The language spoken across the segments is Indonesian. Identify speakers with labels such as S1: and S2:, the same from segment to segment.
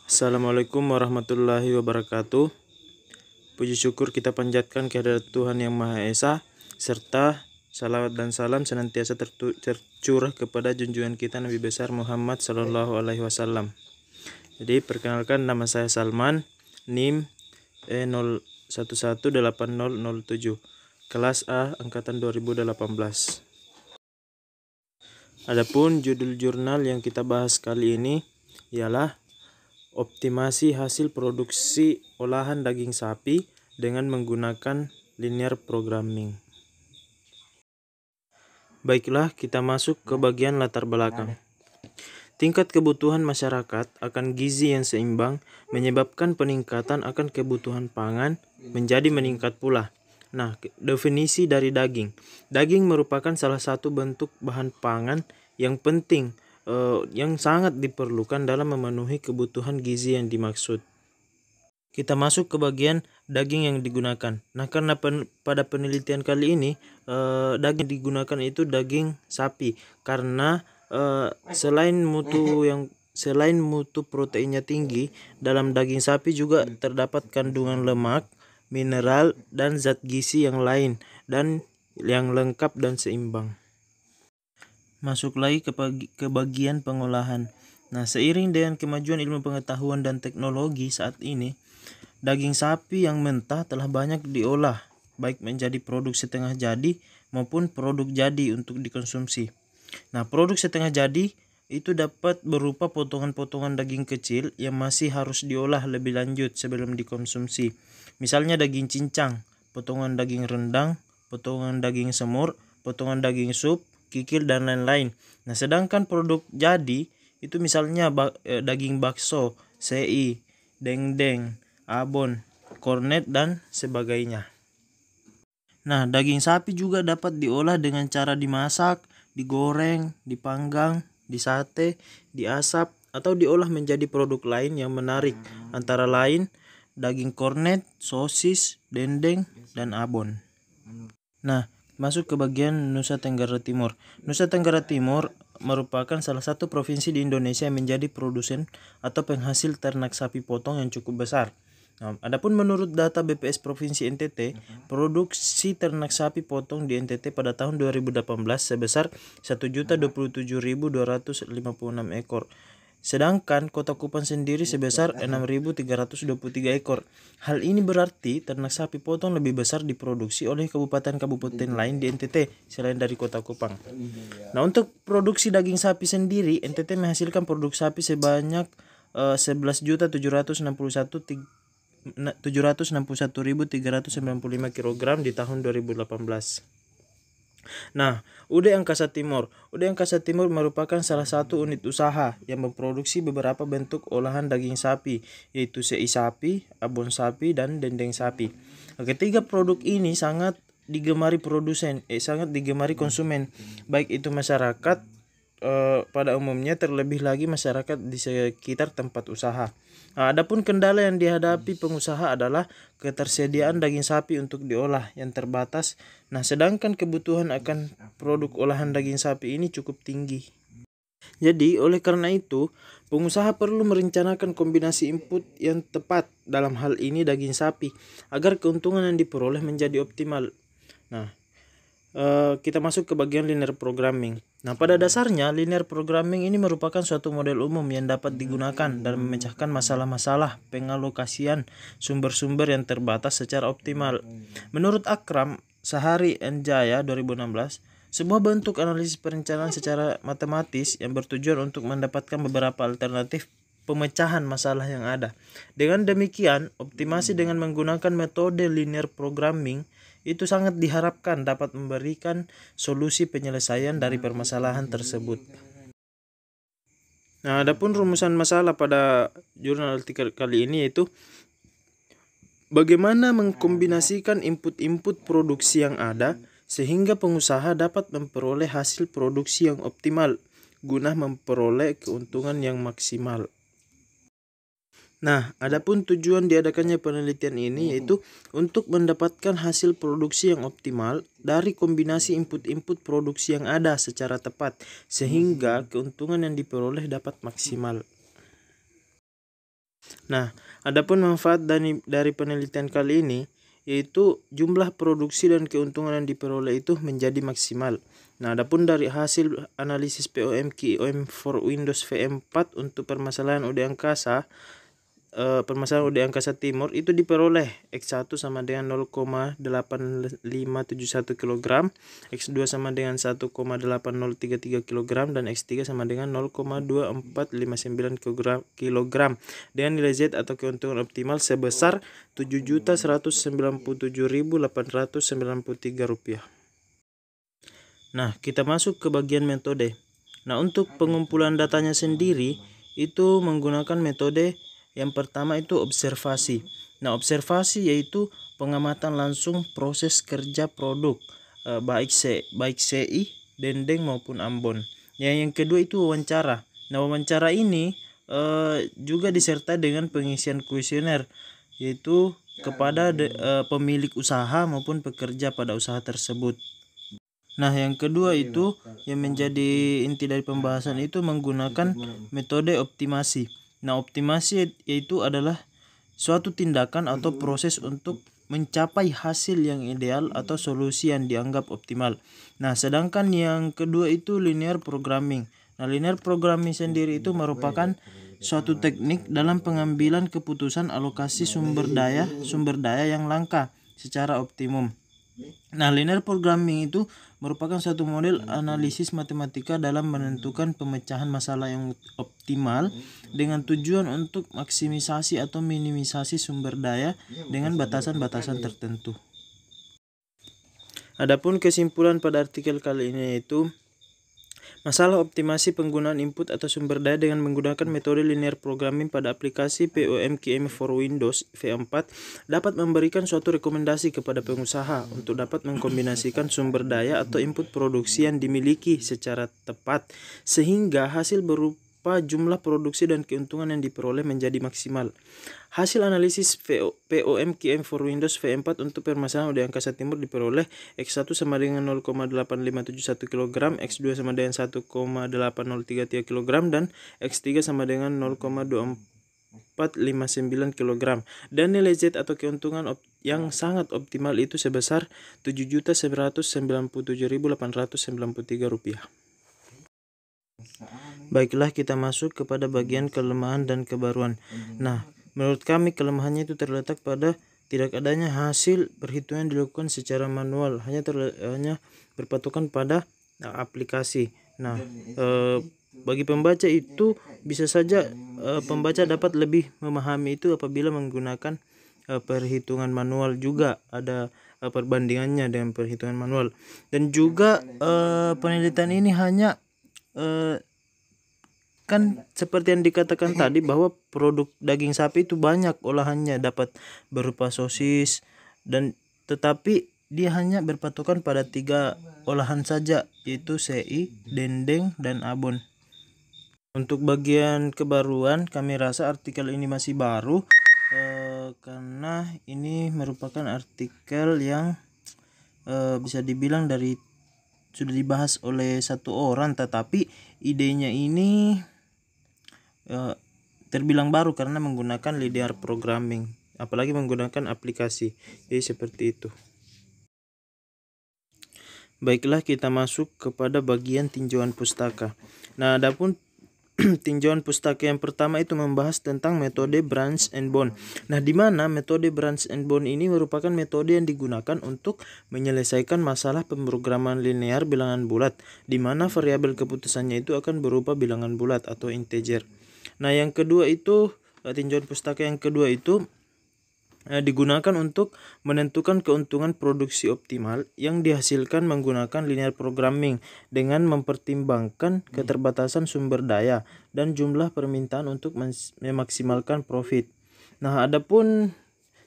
S1: Assalamualaikum warahmatullahi wabarakatuh. Puji syukur kita panjatkan kehadirat Tuhan Yang Maha Esa, serta salawat dan salam senantiasa tercurah kepada junjungan kita Nabi besar Muhammad Sallallahu Alaihi Wasallam. Jadi perkenalkan, nama saya Salman, NIM E01180007, kelas A angkatan 2018. Adapun judul jurnal yang kita bahas kali ini ialah optimasi hasil produksi olahan daging sapi dengan menggunakan linear programming. Baiklah, kita masuk ke bagian latar belakang. Tingkat kebutuhan masyarakat akan gizi yang seimbang menyebabkan peningkatan akan kebutuhan pangan menjadi meningkat pula. Nah, definisi dari daging. Daging merupakan salah satu bentuk bahan pangan yang penting yang sangat diperlukan dalam memenuhi kebutuhan gizi yang dimaksud. Kita masuk ke bagian daging yang digunakan. Nah, karena pada penelitian kali ini daging yang digunakan itu daging sapi, karena selain mutu proteinnya tinggi, dalam daging sapi juga terdapat kandungan lemak, mineral, dan zat gizi yang lain dan yang lengkap dan seimbang. Masuk lagi ke bagian pengolahan. Nah, seiring dengan kemajuan ilmu pengetahuan dan teknologi saat ini, daging sapi yang mentah telah banyak diolah, baik menjadi produk setengah jadi maupun produk jadi untuk dikonsumsi. Nah, produk setengah jadi itu dapat berupa potongan-potongan daging kecil yang masih harus diolah lebih lanjut sebelum dikonsumsi. Misalnya daging cincang, potongan daging rendang, potongan daging semur, potongan daging sup, kikil, dan lain-lain. Nah, sedangkan produk jadi itu misalnya daging bakso, sei, dendeng, abon, kornet, dan sebagainya. Nah, daging sapi juga dapat diolah dengan cara dimasak, digoreng, dipanggang, disate, diasap, atau diolah menjadi produk lain yang menarik, antara lain daging kornet, sosis, dendeng, dan abon. Nah, masuk ke bagian Nusa Tenggara Timur. Nusa Tenggara Timur merupakan salah satu provinsi di Indonesia yang menjadi produsen atau penghasil ternak sapi potong yang cukup besar. Nah, adapun menurut data BPS Provinsi NTT, produksi ternak sapi potong di NTT pada tahun 2018 sebesar 1.027.256 ekor. Sedangkan Kota Kupang sendiri sebesar 6.323 ekor. Hal ini berarti ternak sapi potong lebih besar diproduksi oleh kabupaten-kabupaten lain di NTT selain dari Kota Kupang. Nah, untuk produksi daging sapi sendiri, NTT menghasilkan produk sapi sebanyak 11.761.395 kg di tahun 2018. Nah, UD Angkasa Timur. UD Angkasa Timur merupakan salah satu unit usaha yang memproduksi beberapa bentuk olahan daging sapi, yaitu sei sapi, abon sapi, dan dendeng sapi. Ketiga produk ini sangat digemari konsumen, baik itu masyarakat pada umumnya, terlebih lagi masyarakat di sekitar tempat usaha. Nah, adapun kendala yang dihadapi pengusaha adalah ketersediaan daging sapi untuk diolah yang terbatas. Nah, sedangkan kebutuhan akan produk olahan daging sapi ini cukup tinggi. Jadi, oleh karena itu, pengusaha perlu merencanakan kombinasi input yang tepat, dalam hal ini daging sapi, agar keuntungan yang diperoleh menjadi optimal. Nah, kita masuk ke bagian linear programming. Nah, pada dasarnya linear programming ini merupakan suatu model umum yang dapat digunakan dalam memecahkan masalah-masalah pengalokasian sumber-sumber yang terbatas secara optimal. Menurut Akram Sahari Njaya 2016, sebuah bentuk analisis perencanaan secara matematis yang bertujuan untuk mendapatkan beberapa alternatif pemecahan masalah yang ada. Dengan demikian, optimasi dengan menggunakan metode linear programming itu sangat diharapkan dapat memberikan solusi penyelesaian dari permasalahan tersebut. Nah, adapun rumusan masalah pada jurnal artikel kali ini yaitu bagaimana mengkombinasikan input-input produksi yang ada sehingga pengusaha dapat memperoleh hasil produksi yang optimal guna memperoleh keuntungan yang maksimal. Nah, adapun tujuan diadakannya penelitian ini yaitu untuk mendapatkan hasil produksi yang optimal dari kombinasi input-input produksi yang ada secara tepat sehingga keuntungan yang diperoleh dapat maksimal. Nah, adapun manfaat dari penelitian kali ini yaitu jumlah produksi dan keuntungan yang diperoleh itu menjadi maksimal. Nah, adapun dari hasil analisis POM QOM for Windows VM4 untuk permasalahan UD Angkasa Timur itu diperoleh X1 sama dengan 0,8571 kg, X2 sama dengan 1,8033 kg, dan X3 sama dengan 0,2459 kg dengan nilai Z atau keuntungan optimal sebesar Rp7.197.893. Nah, kita masuk ke bagian metode. Nah, untuk pengumpulan datanya sendiri itu menggunakan metode yang pertama itu observasi. Nah, observasi yaitu pengamatan langsung proses kerja produk baik CI, dendeng maupun ambon. Yang kedua itu wawancara. Nah, wawancara ini juga disertai dengan pengisian kuesioner yaitu kepada pemilik usaha maupun pekerja pada usaha tersebut. Nah, yang kedua itu yang menjadi inti dari pembahasan itu menggunakan metode optimasi. Nah, optimasi yaitu adalah suatu tindakan atau proses untuk mencapai hasil yang ideal atau solusi yang dianggap optimal. Nah, sedangkan yang kedua itu linear programming. Nah, linear programming sendiri itu merupakan suatu teknik dalam pengambilan keputusan alokasi sumber daya yang langka secara optimum. Nah, linear programming itu merupakan satu model analisis matematika dalam menentukan pemecahan masalah yang optimal dengan tujuan untuk maksimisasi atau minimisasi sumber daya dengan batasan-batasan tertentu. Adapun kesimpulan pada artikel kali ini yaitu masalah optimasi penggunaan input atau sumber daya dengan menggunakan metode linear programming pada aplikasi POM QM for Windows VM4 dapat memberikan suatu rekomendasi kepada pengusaha untuk dapat mengkombinasikan sumber daya atau input produksi yang dimiliki secara tepat sehingga hasil berupa jumlah produksi dan keuntungan yang diperoleh menjadi maksimal. Hasil analisis POM QM for Windows VM4 untuk permasalahan UD Angkasa Timur diperoleh X1 sama dengan 0,8571 kg, X2 sama dengan 1,8033 kg, dan X3 sama dengan 0,2459 kg. Dan nilai Z atau keuntungan yang sangat optimal itu sebesar Rp7.197.893. Baiklah, kita masuk kepada bagian kelemahan dan kebaruan. Nah, menurut kami kelemahannya itu terletak pada tidak adanya hasil perhitungan dilakukan secara manual, hanya berpatokan pada aplikasi. Nah, bagi pembaca itu bisa saja pembaca dapat lebih memahami itu apabila menggunakan perhitungan manual, juga ada perbandingannya dengan perhitungan manual. Dan juga penelitian ini hanya kan seperti yang dikatakan tadi bahwa produk daging sapi itu banyak olahannya, dapat berupa sosis dan tetapi dia hanya berpatokan pada 3 olahan saja yaitu CI, dendeng, dan abon. Untuk bagian kebaruan kami rasa artikel ini masih baru karena ini merupakan artikel yang bisa dibilang sudah dibahas oleh satu orang, tetapi idenya ini terbilang baru karena menggunakan linear programming, apalagi menggunakan aplikasi. Jadi seperti itu. Baiklah, kita masuk kepada bagian tinjauan pustaka. Nah, adapun tinjauan pustaka yang pertama itu membahas tentang metode branch and bond. Nah, di mana metode branch and bond ini merupakan metode yang digunakan untuk menyelesaikan masalah pemrograman linear bilangan bulat, di mana variabel keputusannya itu akan berupa bilangan bulat atau integer. Nah, yang kedua itu tinjauan pustaka yang kedua itu digunakan untuk menentukan keuntungan produksi optimal yang dihasilkan menggunakan linear programming dengan mempertimbangkan keterbatasan sumber daya dan jumlah permintaan untuk memaksimalkan profit. Nah, adapun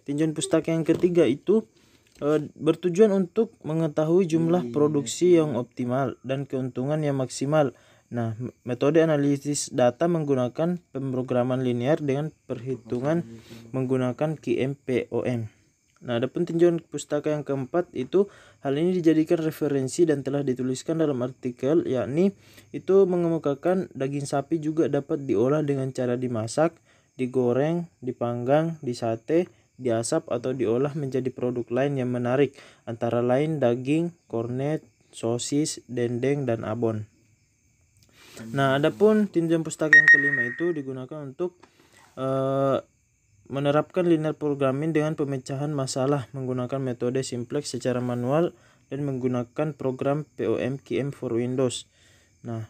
S1: tinjauan pustaka yang ketiga itu bertujuan untuk mengetahui jumlah produksi yang optimal dan keuntungan yang maksimal. Nah, metode analisis data menggunakan pemrograman linear dengan perhitungan menggunakan QM/POM. Nah, adapun tinjauan pustaka yang keempat itu hal ini dijadikan referensi dan telah dituliskan dalam artikel, yakni itu mengemukakan daging sapi juga dapat diolah dengan cara dimasak, digoreng, dipanggang, disate, diasap atau diolah menjadi produk lain yang menarik, antara lain daging, kornet, sosis, dendeng, dan abon. Nah, adapun tinjauan pustaka yang kelima itu digunakan untuk menerapkan linear programming dengan pemecahan masalah menggunakan metode simplex secara manual dan menggunakan program POM-QM for Windows. Nah,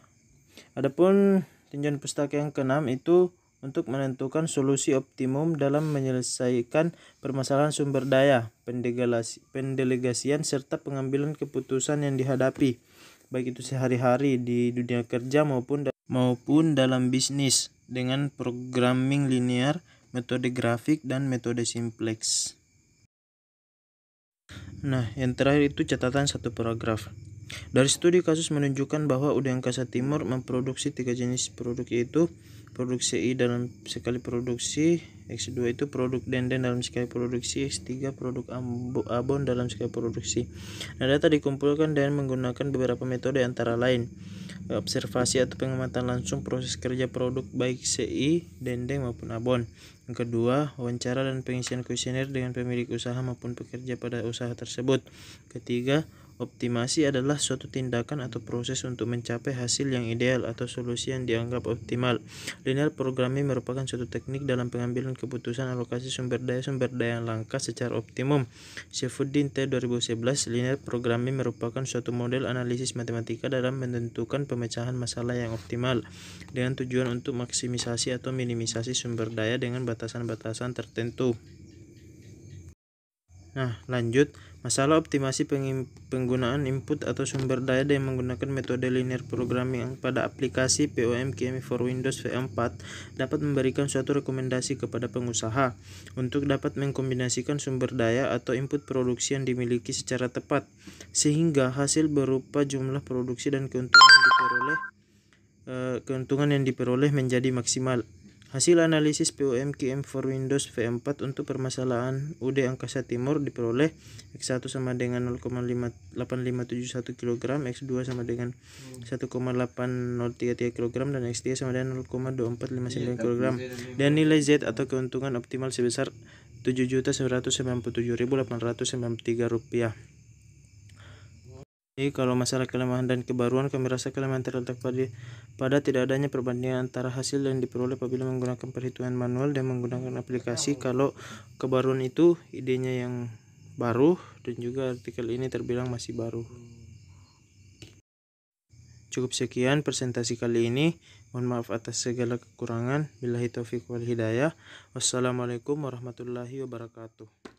S1: adapun tinjauan pustaka yang keenam itu untuk menentukan solusi optimum dalam menyelesaikan permasalahan sumber daya, pendelegasian serta pengambilan keputusan yang dihadapi, baik itu sehari-hari di dunia kerja maupun dalam bisnis dengan programming linear, metode grafik, dan metode simplex. Nah, yang terakhir itu catatan satu paragraf. Dari studi kasus menunjukkan bahwa UD Angkasa Timur memproduksi 3 jenis produk, yaitu produk CI dalam sekali produksi, X2 itu produk denden dalam sekali produksi, X3 produk abon dalam sekali produksi. Nah, data dikumpulkan dengan menggunakan beberapa metode antara lain observasi atau pengamatan langsung proses kerja produk baik CI, dendeng maupun abon. Yang kedua, wawancara dan pengisian kuesioner dengan pemilik usaha maupun pekerja pada usaha tersebut. Ketiga, optimasi adalah suatu tindakan atau proses untuk mencapai hasil yang ideal atau solusi yang dianggap optimal. Linear programming merupakan suatu teknik dalam pengambilan keputusan alokasi sumber daya yang langka secara optimum. Saifuddin T. 2011, linear programming merupakan suatu model analisis matematika dalam menentukan pemecahan masalah yang optimal dengan tujuan untuk maksimisasi atau minimisasi sumber daya dengan batasan-batasan tertentu. Nah, lanjut. Masalah optimasi penggunaan input atau sumber daya dengan menggunakan metode linear programming pada aplikasi POM-QM for Windows V4 dapat memberikan suatu rekomendasi kepada pengusaha untuk dapat mengkombinasikan sumber daya atau input produksi yang dimiliki secara tepat, sehingga hasil berupa jumlah produksi dan keuntungan yang diperoleh menjadi maksimal. Hasil analisis POM-QM for Windows V4 untuk permasalahan UD Angkasa Timur diperoleh X1 sama dengan 0,8571 kg, X2 sama dengan 1,8033 kg, dan X3 sama dengan 0,2459 kg, dan nilai Z atau keuntungan optimal sebesar Rp7.197.893. Jadi kalau masalah kelemahan dan kebaruan, kami rasa kelemahan terletak pada tidak adanya perbandingan antara hasil yang diperoleh apabila menggunakan perhitungan manual dan menggunakan aplikasi. Kalau kebaruan itu idenya yang baru dan juga artikel ini terbilang masih baru. Cukup sekian presentasi kali ini. Mohon maaf atas segala kekurangan. Billahi taufiq wal hidayah. Wassalamualaikum warahmatullahi wabarakatuh.